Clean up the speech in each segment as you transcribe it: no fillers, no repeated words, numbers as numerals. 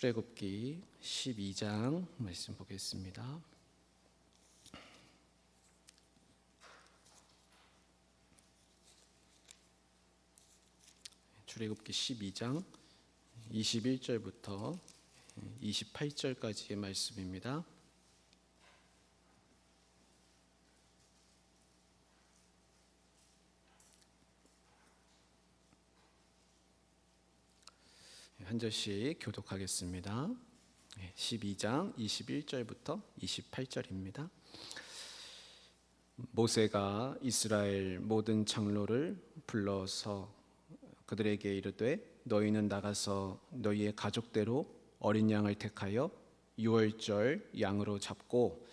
출애굽기 12장 말씀 보겠습니다. 출애굽기 12장 21절부터 28절까지의 말씀입니다. 한 절씩 교독하겠습니다. 12장 21절부터 28절입니다. 모세가 이스라엘 모든 장로를 불러서 그들에게 이르되 너희는 나가서 너희의 가족대로 어린 양을 택하여 유월절 양으로 잡고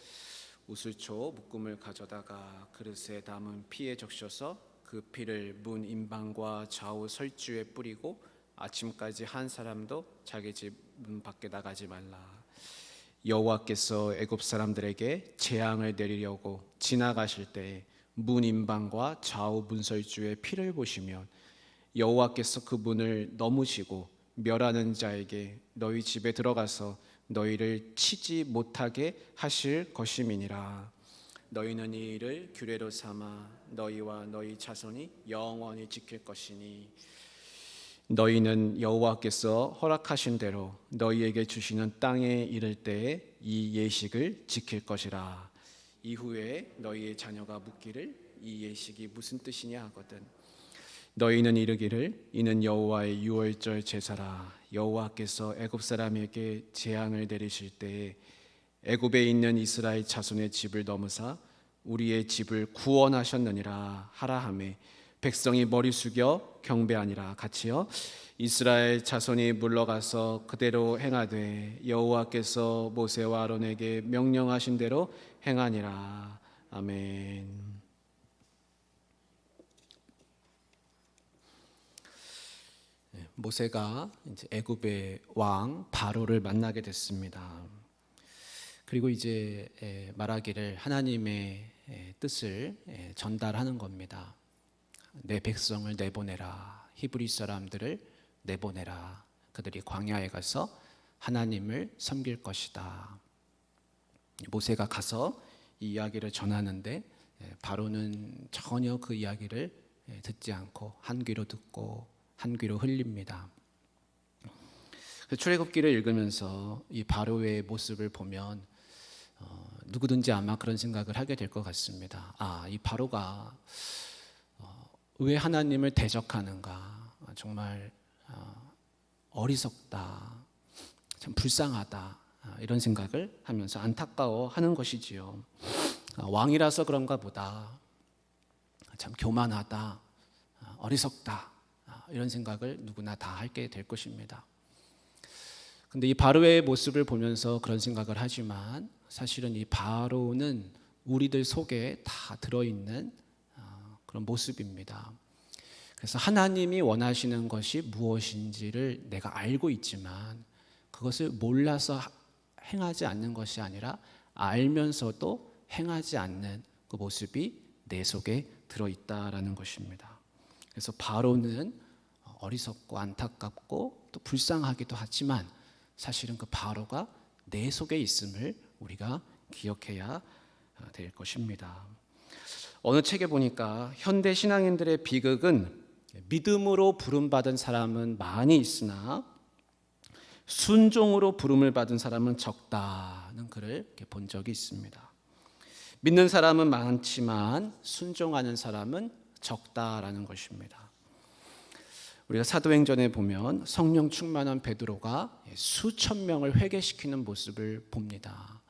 우슬초 묶음을 가져다가 그릇에 담은 피에 적셔서 그 피를 문 임방과 좌우 설주에 뿌리고 아침까지 한 사람도 자기 집 문 밖에 나가지 말라. 여호와께서 애굽 사람들에게 재앙을 내리려고 지나가실 때에 문 임방과 좌우 문설주의 피를 보시면 여호와께서 그 문을 넘으시고 멸하는 자에게 너희 집에 들어가서 너희를 치지 못하게 하실 것임이니라. 너희는 이 일을 규례로 삼아 너희와 너희 자손이 영원히 지킬 것이니 너희는 여호와께서 허락하신 대로 너희에게 주시는 땅에 이를 때에 이 예식을 지킬 것이라. 이후에 너희의 자녀가 묻기를 이 예식이 무슨 뜻이냐 하거든 너희는 이르기를 이는 여호와의 유월절 제사라. 여호와께서 애굽 사람에게 재앙을 내리실 때에 애굽에 있는 이스라엘 자손의 집을 넘으사 우리의 집을 구원하셨느니라 하라 하매 백성이 머리 숙여 경배하니라. 같이요. 이스라엘 자손이 물러가서 그대로 행하되 여호와께서 모세와 아론에게 명령하신 대로 행하니라. 아멘. 모세가 이제 애굽의 왕 바로를 만나게 됐습니다. 그리고 이제 말하기를 하나님의 뜻을 전달하는 겁니다. 내 백성을 내보내라. 히브리 사람들을 내보내라. 그들이 광야에 가서 하나님을 섬길 것이다. 모세가 가서 이 이야기를 전하는데 바로는 전혀 그 이야기를 듣지 않고 한 귀로 듣고 한 귀로 흘립니다. 출애굽기를 읽으면서 이 바로의 모습을 보면 누구든지 아마 그런 생각을 하게 될 것 같습니다. 이 바로가 왜 하나님을 대적하는가? 정말 어리석다, 참 불쌍하다, 이런 생각을 하면서 안타까워하는 것이지요. 왕이라서 그런가 보다, 참 교만하다, 어리석다, 이런 생각을 누구나 다 하게 될 것입니다. 근데 이 바로의 모습을 보면서 그런 생각을 하지만 사실은 이 바로는 우리들 속에 다 들어있는 그런 모습입니다. 그래서 하나님이 원하시는 것이 무엇인지를 내가 알고 있지만 그것을 몰라서 행하지 않는 것이 아니라 알면서도 행하지 않는 그 모습이 내 속에 들어있다라는 것입니다. 그래서 바로는 어리석고 안타깝고 또 불쌍하기도 하지만 사실은 그 바로가 내 속에 있음을 우리가 기억해야 될 것입니다. 어느 책에 보니까 현대 신앙인들의 비극은 믿음으로 부름받은 사람은 많이 있으나 순종으로 부름을 받은 사람은 적다는 글을 본 적이 있습니다. 믿는 사람은 많지만 순종하는 사람은 적다라는 것입니다. 우리가 사도행전에 보면 성령 충만한 베드로가 수천 명을 회개시키는 모습을 봅니다.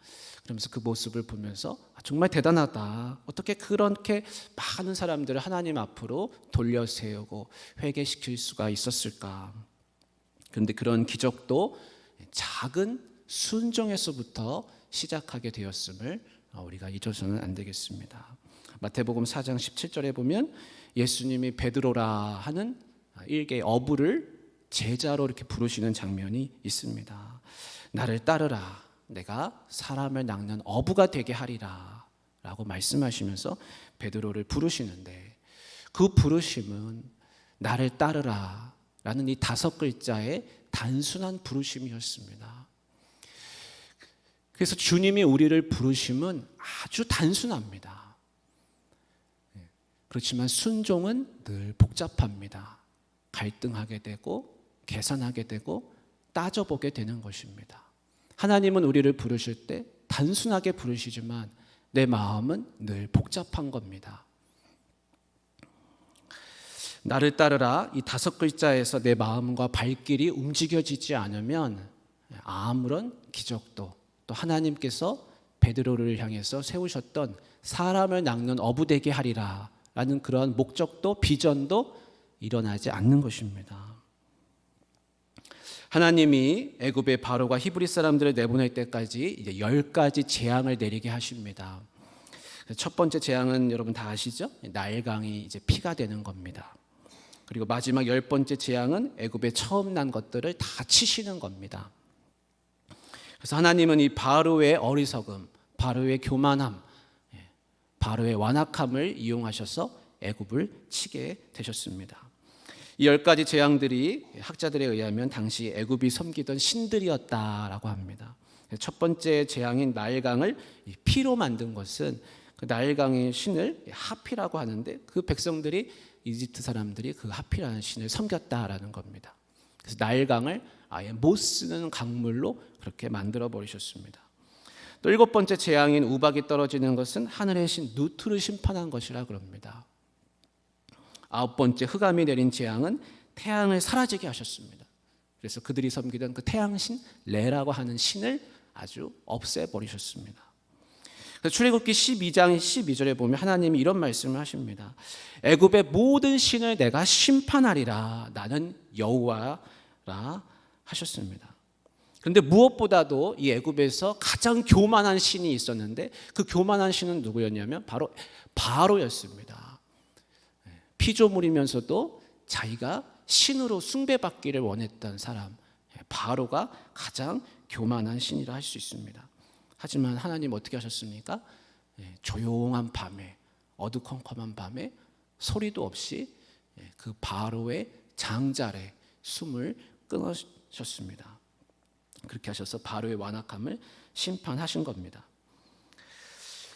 그러면서 그 모습을 보면서 정말 대단하다. 어떻게 그렇게 많은 사람들을 하나님 앞으로 돌려 세우고 회개시킬 수가 있었을까? 그런데 그런 기적도 작은 순종에서부터 시작하게 되었음을 우리가 잊어서는 안 되겠습니다. 마태복음 4장 17절에 보면 예수님이 베드로라 하는 일개의 어부를 제자로 이렇게 부르시는 장면이 있습니다. 나를 따르라. 내가 사람을 낚는 어부가 되게 하리라 라고 말씀하시면서 베드로를 부르시는데 그 부르심은 나를 따르라 이 5글자의 단순한 부르심이었습니다. 그래서 주님이 우리를 부르심은 아주 단순합니다. 그렇지만 순종은 늘 복잡합니다. 갈등하게 되고 계산하게 되고 따져보게 되는 것입니다. 하나님은 우리를 부르실 때 단순하게 부르시지만 내 마음은 늘 복잡한 겁니다. 나를 따르라 이 5글자에서 내 마음과 발길이 움직여지지 않으면 아무런 기적도 또 하나님께서 베드로를 향해서 세우셨던 사람을 낚는 어부되게 하리라 라는 그런 목적도 비전도 일어나지 않는 것입니다. 하나님이 애굽의 바로가 히브리 사람들을 내보낼 때까지 이제 10가지 재앙을 내리게 하십니다. 첫 번째 재앙은 여러분 다 아시죠? 나일강이 이제 피가 되는 겁니다. 그리고 마지막 10번째 재앙은 애굽에 처음 난 것들을 다 치시는 겁니다. 그래서 하나님은 이 바로의 어리석음, 바로의 교만함, 바로의 완악함을 이용하셔서 애굽을 치게 되셨습니다. 이 10가지 재앙들이 학자들에 의하면 당시 애굽이 섬기던 신들이었다라고 합니다. 첫 번째 재앙인 나일강을 피로 만든 것은 그 나일강의 신을 하피라고 하는데 그 백성들이 이집트 사람들이 그 하피라는 신을 섬겼다라는 겁니다. 그래서 나일강을 아예 못 쓰는 강물로 그렇게 만들어 버리셨습니다. 또 7번째 재앙인 우박이 떨어지는 것은 하늘의 신 누트를 심판한 것이라 그럽니다. 9번째 흑암이 내린 재앙은 태양을 사라지게 하셨습니다. 그래서 그들이 섬기던 그 태양신 레라고 하는 신을 아주 없애버리셨습니다. 출애굽기 12장 12절에 보면 하나님이 이런 말씀을 하십니다. 애굽의 모든 신을 내가 심판하리라 나는 여호와라 하셨습니다. 그런데 무엇보다도 이 애굽에서 가장 교만한 신이 있었는데 그 교만한 신은 누구였냐면 바로 바로였습니다. 피조물이면서도 자기가 신으로 숭배받기를 원했던 사람, 바로가 가장 교만한 신이라 할 수 있습니다. 하지만 하나님 어떻게 하셨습니까? 조용한 밤에, 어두컴컴한 밤에 소리도 없이 그 바로의 장자의 숨을 끊으셨습니다. 그렇게 하셔서 바로의 완악함을 심판하신 겁니다.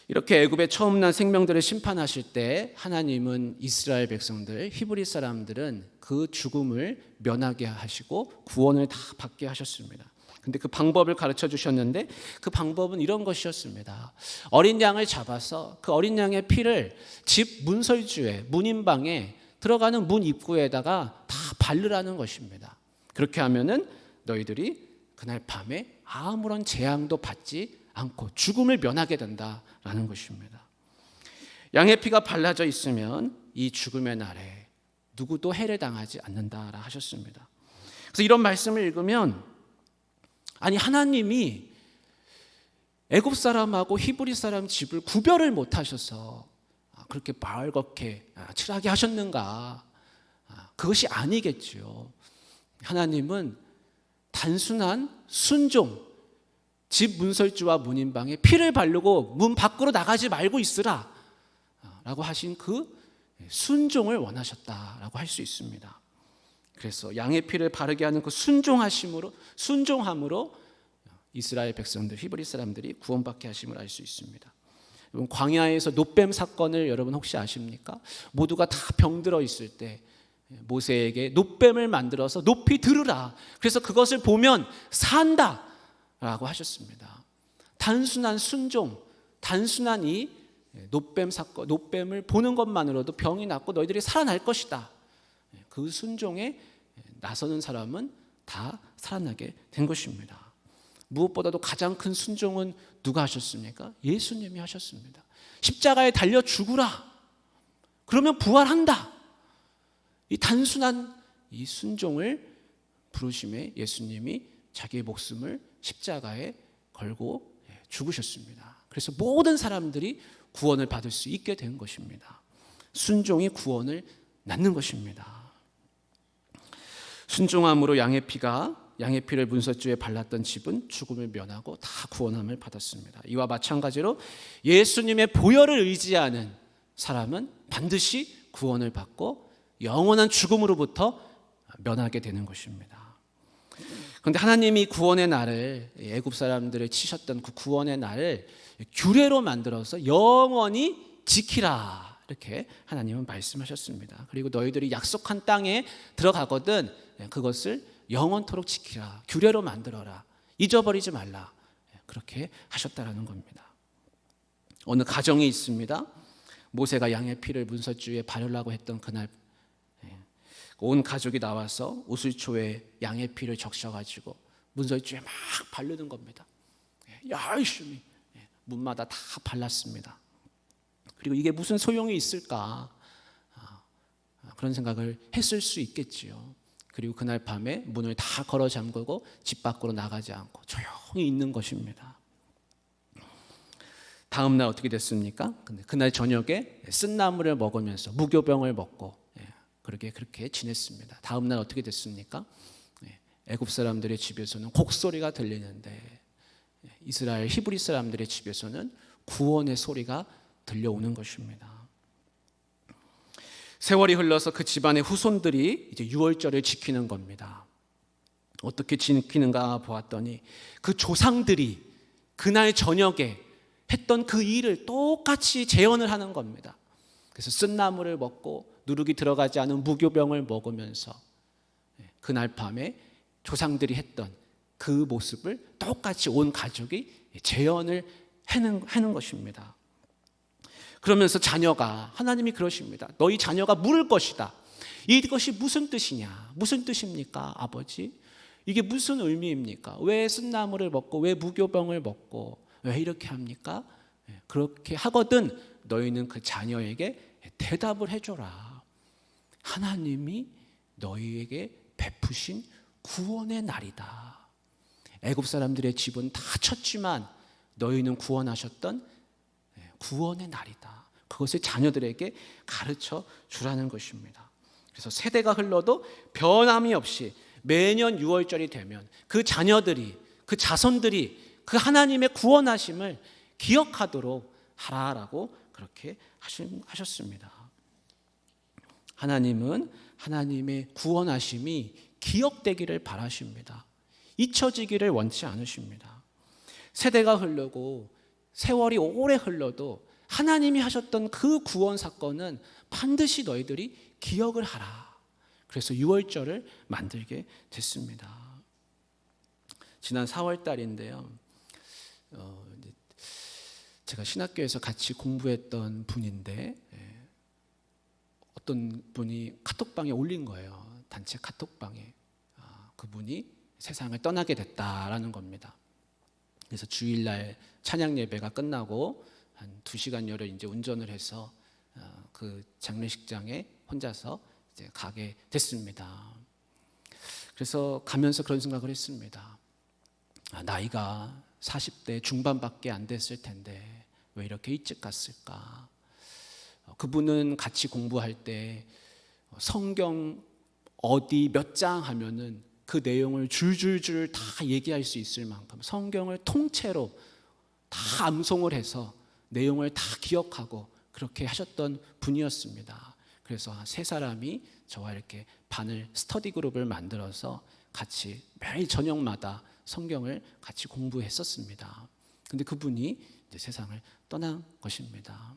이렇게 애굽에 처음 난 생명들을 심판하실 때 하나님은 이스라엘 백성들, 히브리 사람들은 그 죽음을 면하게 하시고 구원을 다 받게 하셨습니다. 근데 그 방법을 가르쳐 주셨는데 그 방법은 이런 것이었습니다. 어린 양을 잡아서 그 어린 양의 피를 집 문설주에 문인방에 들어가는 문 입구에다가 다 바르라는 것입니다. 그렇게 하면은 너희들이 그날 밤에 아무런 재앙도 받지 않고 죽음을 면하게 된다라는 것입니다. 양의 피가 발라져 있으면 이 죽음의 날에 누구도 해를 당하지 않는다라 하셨습니다. 그래서 이런 말씀을 읽으면 아니 하나님이 애굽 사람하고 히브리 사람 집을 구별을 못 하셔서 그렇게 벌겋게 칠하게 하셨는가? 그것이 아니겠지요. 하나님은 단순한 순종, 집 문설주와 문인방에 피를 바르고 문 밖으로 나가지 말고 있으라 라고 하신 그 순종을 원하셨다라고 할 수 있습니다. 그래서 양의 피를 바르게 하는 그 순종함으로 이스라엘 백성들, 히브리 사람들이 구원받게 하심을 알 수 있습니다. 여러분, 광야에서 놋뱀 사건을 여러분 혹시 아십니까? 모두가 다 병들어 있을 때 모세에게 놋뱀을 만들어서 높이 들으라. 그래서 그것을 보면 산다 라고 하셨습니다. 단순한 순종, 단순한 이 놋뱀 사건, 놋뱀을 보는 것만으로도 병이 낫고 너희들이 살아날 것이다. 그 순종에 나서는 사람은 다 살아나게 된 것입니다. 무엇보다도 가장 큰 순종은 누가 하셨습니까? 예수님이 하셨습니다. 십자가에 달려 죽으라. 그러면 부활한다. 이 단순한 이 순종을 부르심에 예수님이 자기의 목숨을 십자가에 걸고 죽으셨습니다. 그래서 모든 사람들이 구원을 받을 수 있게 된 것입니다. 순종이 구원을 낳는 것입니다. 순종함으로 양의 피를 문설주에 발랐던 집은 죽음을 면하고 다 구원함을 받았습니다. 이와 마찬가지로 예수님의 보혈을 의지하는 사람은 반드시 구원을 받고 영원한 죽음으로부터 면하게 되는 것입니다. 그런데 하나님이 구원의 날을, 애굽 사람들을 치셨던 그 구원의 날을 규례로 만들어서 영원히 지키라, 이렇게 하나님은 말씀하셨습니다. 그리고 너희들이 약속한 땅에 들어가거든 그것을 영원토록 지키라, 규례로 만들어라, 잊어버리지 말라, 그렇게 하셨다라는 겁니다. 어느 가정이 있습니다. 모세가 양의 피를 문설주에 바르라고 했던 그날 온 가족이 나와서 우슬초에 양의 피를 적셔가지고 문설주에 막 바르는 겁니다. 열심히 문마다 다 발랐습니다. 그리고 이게 무슨 소용이 있을까, 그런 생각을 했을 수 있겠지요. 그리고 그날 밤에 문을 다 걸어 잠그고 집 밖으로 나가지 않고 조용히 있는 것입니다. 다음 날 어떻게 됐습니까? 그날 저녁에 쓴나물을 먹으면서 무교병을 먹고 그렇게 지냈습니다. 다음 날 어떻게 됐습니까? 애굽 사람들의 집에서는 곡소리가 들리는데 이스라엘 히브리 사람들의 집에서는 구원의 소리가 들려오는 것입니다. 세월이 흘러서 그 집안의 후손들이 이제 유월절을 지키는 겁니다. 어떻게 지키는가 보았더니 그 조상들이 그날 저녁에 했던 그 일을 똑같이 재현을 하는 겁니다. 그래서 쓴나물을 먹고 누룩이 들어가지 않은 무교병을 먹으면서 그날 밤에 조상들이 했던 그 모습을 똑같이 온 가족이 재현을 하는 것입니다. 그러면서 자녀가, 하나님이 그러십니다. 너희 자녀가 물을 것이다. 이것이 무슨 뜻이냐? 무슨 뜻입니까, 아버지? 이게 무슨 의미입니까? 왜 쓴나물을 먹고 왜 무교병을 먹고 왜 이렇게 합니까? 그렇게 하거든 너희는 그 자녀에게 대답을 해줘라. 하나님이 너희에게 베푸신 구원의 날이다. 애굽 사람들의 집은 다 쳤지만 너희는 구원하셨던 구원의 날이다. 그것을 자녀들에게 가르쳐 주라는 것입니다. 그래서 세대가 흘러도 변함이 없이 매년 6월절이 되면 그 자녀들이, 그 자손들이 그 하나님의 구원하심을 기억하도록 하라라고 그렇게 하셨습니다. 하나님은 하나님의 구원하심이 기억되기를 바라십니다. 잊혀지기를 원치 않으십니다. 세대가 흐르고 세월이 오래 흘러도 하나님이 하셨던 그 구원 사건은 반드시 너희들이 기억을 하라. 그래서 6월절을 만들게 됐습니다. 지난 4월 달인데요. 제가 신학교에서 같이 공부했던 분인데 어떤 분이 카톡방에 올린 거예요. 단체 카톡방에. 그분이 세상을 떠나게 됐다라는 겁니다. 그래서 주일날 찬양 예배가 끝나고 한 2시간여를 이제 운전을 해서 그 장례식장에 혼자서 이제 가게 됐습니다. 그래서 가면서 그런 생각을 했습니다. 나이가 40대 중반밖에 안 됐을 텐데 왜 이렇게 일찍 갔을까? 그분은 같이 공부할 때 성경 어디 몇 장 하면은 그 내용을 줄줄줄 다 얘기할 수 있을 만큼 성경을 통째로 다 암송을 해서 내용을 다 기억하고 그렇게 하셨던 분이었습니다. 그래서 세 사람이 저와 이렇게 반을 스터디 그룹을 만들어서 같이 매일 저녁마다 성경을 같이 공부했었습니다. 근데 그분이 이제 세상을 떠난 것입니다.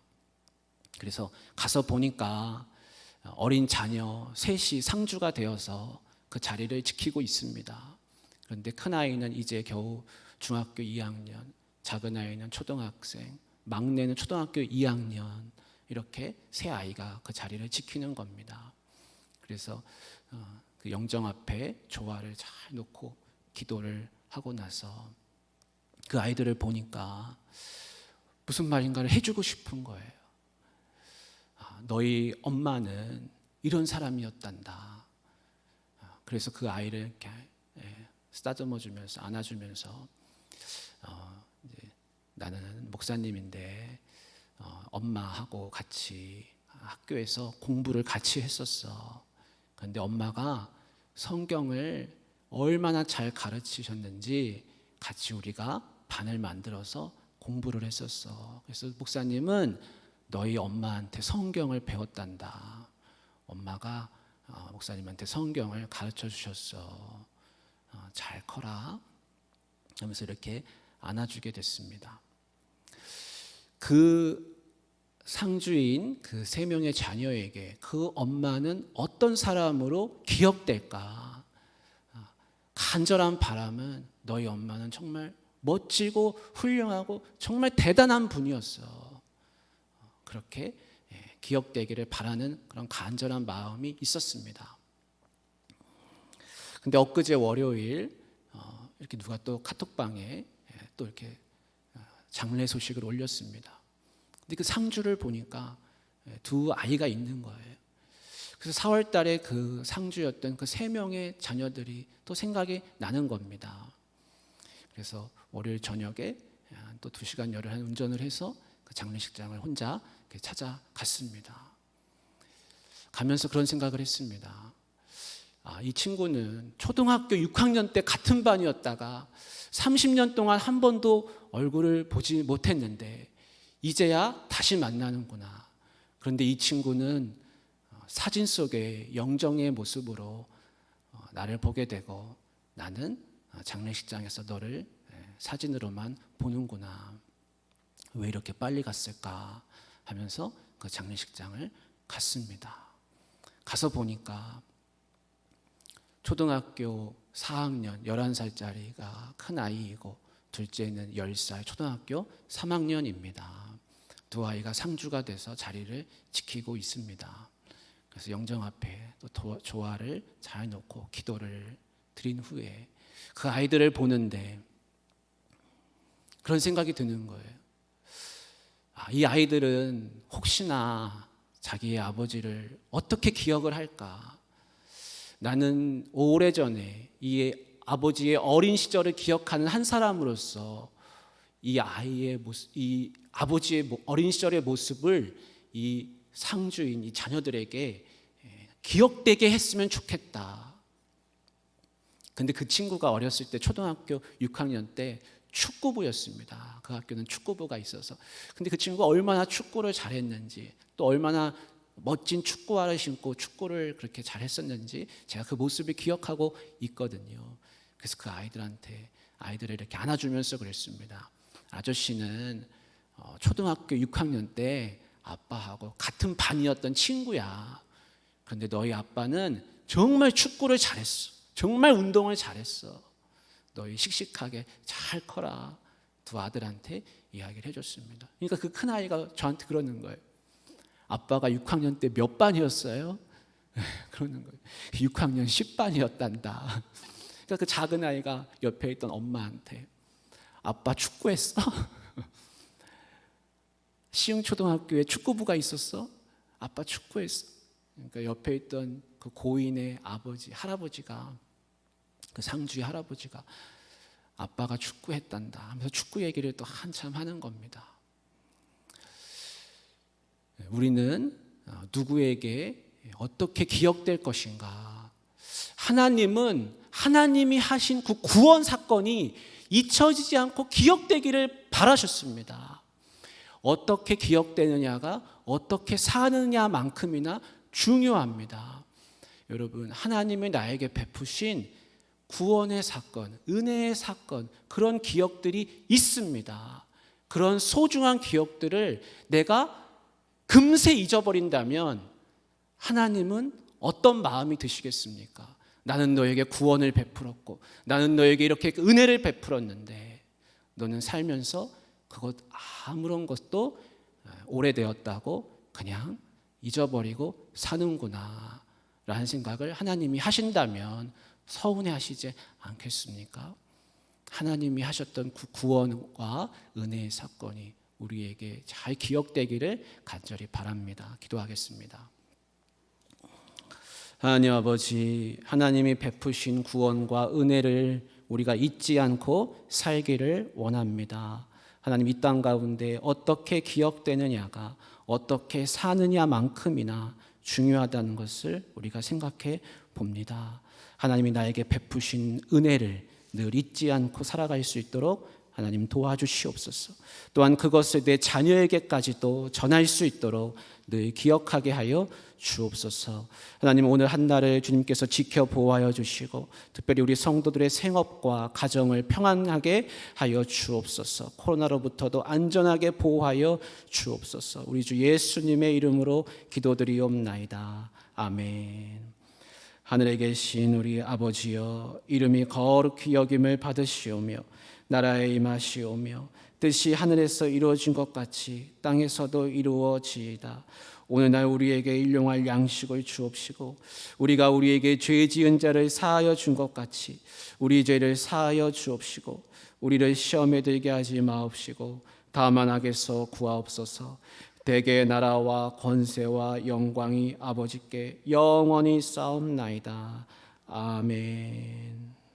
그래서 가서 보니까 어린 자녀 셋이 상주가 되어서 그 자리를 지키고 있습니다. 그런데 큰 아이는 이제 겨우 중학교 2학년, 작은 아이는 초등학생, 막내는 초등학교 2학년, 이렇게 세 아이가 그 자리를 지키는 겁니다. 그래서 그 영정 앞에 조화를 잘 놓고 기도를 하고 나서 그 아이들을 보니까 무슨 말인가를 해주고 싶은 거예요. 너희 엄마는 이런 사람이었단다. 그래서 그 아이를 이렇게 쓰다듬어 주면서 안아주면서 이제 나는 목사님인데 엄마하고 같이 학교에서 공부를 같이 했었어. 그런데 엄마가 성경을 얼마나 잘 가르치셨는지 같이 우리가 반을 만들어서 공부를 했었어. 그래서 목사님은 너희 엄마한테 성경을 배웠단다. 엄마가 목사님한테 성경을 가르쳐 주셨어. 잘 커라 하면서 이렇게 안아주게 됐습니다. 그 상주인 그 3명의 자녀에게 그 엄마는 어떤 사람으로 기억될까? 간절한 바람은 너희 엄마는 정말 멋지고 훌륭하고 정말 대단한 분이었어. 그렇게 기억되기를 바라는 그런 간절한 마음이 있었습니다. 근데 엊그제 월요일 이렇게 누가 또 카톡방에 또 이렇게 장례 소식을 올렸습니다. 근데 그 상주를 보니까 2 아이가 있는 거예요. 그래서 4월 달에 그 상주였던 그 3명의 자녀들이 또 생각이 나는 겁니다. 그래서 월요일 저녁에 또 2시간 열흘 운전을 해서 그 장례식장을 혼자 찾아갔습니다. 가면서 그런 생각을 했습니다. 이 친구는 초등학교 6학년 때 같은 반이었다가 30년 동안 한 번도 얼굴을 보지 못했는데 이제야 다시 만나는구나. 그런데 이 친구는 사진 속에 영정의 모습으로 나를 보게 되고 나는 장례식장에서 너를 사진으로만 보는구나. 왜 이렇게 빨리 갔을까 하면서 그 장례식장을 갔습니다. 가서 보니까 초등학교 4학년 11살짜리가 큰 아이이고 둘째는 10살 초등학교 3학년입니다. 2 아이가 상주가 돼서 자리를 지키고 있습니다. 그래서 영정 앞에 또 조화를 잘 놓고 기도를 드린 후에 그 아이들을 보는데 그런 생각이 드는 거예요. 이 아이들은 혹시나 자기의 아버지를 어떻게 기억을 할까? 나는 오래전에 이 아버지의 어린 시절을 기억하는 한 사람으로서 이 아이의 모습, 이 아버지의 어린 시절의 모습을 이 상주인 이 자녀들에게 기억되게 했으면 좋겠다. 근데 그 친구가 어렸을 때 초등학교 6학년 때 축구부였습니다. 그 학교는 축구부가 있어서. 근데 그 친구가 얼마나 축구를 잘했는지 또 얼마나 멋진 축구화를 신고 축구를 그렇게 잘했었는지 제가 그 모습을 기억하고 있거든요. 그래서 그 아이들을 이렇게 안아주면서 그랬습니다. 아저씨는 초등학교 6학년 때 아빠하고 같은 반이었던 친구야. 그런데 너희 아빠는 정말 축구를 잘했어. 정말 운동을 잘했어. 너희 씩씩하게 잘 커라. 2 아들한테 이야기를 해줬습니다. 그러니까 그 큰 아이가 저한테 그러는 거예요. 아빠가 6학년 때 몇 반이었어요? 그러는 거예요. 6학년 10반이었단다. 그러니까 그 작은 아이가 옆에 있던 엄마한테 아빠 축구했어? 시흥초등학교에 축구부가 있었어? 아빠 축구했어? 그러니까 옆에 있던 그 고인의 할아버지가 그 상주의 할아버지가 아빠가 축구했단다 하면서 축구 얘기를 또 한참 하는 겁니다. 우리는 누구에게 어떻게 기억될 것인가? 하나님이 하신 그 구원 사건이 잊혀지지 않고 기억되기를 바라셨습니다. 어떻게 기억되느냐가 어떻게 사느냐만큼이나 중요합니다. 여러분, 하나님이 나에게 베푸신 구원의 사건, 은혜의 사건, 그런 기억들이 있습니다. 그런 소중한 기억들을 내가 금세 잊어버린다면 하나님은 어떤 마음이 드시겠습니까? 나는 너에게 구원을 베풀었고 나는 너에게 이렇게 은혜를 베풀었는데 너는 살면서 그것 아무런 것도 오래되었다고 그냥 잊어버리고 사는구나 라는 생각을 하나님이 하신다면 서운해하시지 않겠습니까? 하나님이 하셨던 그 구원과 은혜의 사건이 우리에게 잘 기억되기를 간절히 바랍니다. 기도하겠습니다. 하나님 아버지, 하나님이 베푸신 구원과 은혜를 우리가 잊지 않고 살기를 원합니다. 하나님, 이 땅 가운데 어떻게 기억되느냐가 어떻게 사느냐만큼이나 중요하다는 것을 우리가 생각해 봅니다. 하나님이 나에게 베푸신 은혜를 늘 잊지 않고 살아갈 수 있도록 하나님 도와주시옵소서. 또한 그것을 내 자녀에게까지도 전할 수 있도록 늘 기억하게 하여 주옵소서. 하나님, 오늘 한 날을 주님께서 지켜 보호하여 주시고 특별히 우리 성도들의 생업과 가정을 평안하게 하여 주옵소서. 코로나로부터도 안전하게 보호하여 주옵소서. 우리 주 예수님의 이름으로 기도드리옵나이다. 아멘. 하늘에 계신 우리 아버지여, 이름이 거룩히 여김을 받으시오며 나라에 임하시오며 뜻이 하늘에서 이루어진 것 같이 땅에서도 이루어지이다. 오늘날 우리에게 일용할 양식을 주옵시고 우리가 우리에게 죄 지은 자를 사하여 준 것 같이 우리 죄를 사하여 주옵시고 우리를 시험에 들게 하지 마옵시고 다만 악에서 구하옵소서. 대개의 나라와 권세와 영광이 아버지께 영원히 쌓옵나이다. 아멘.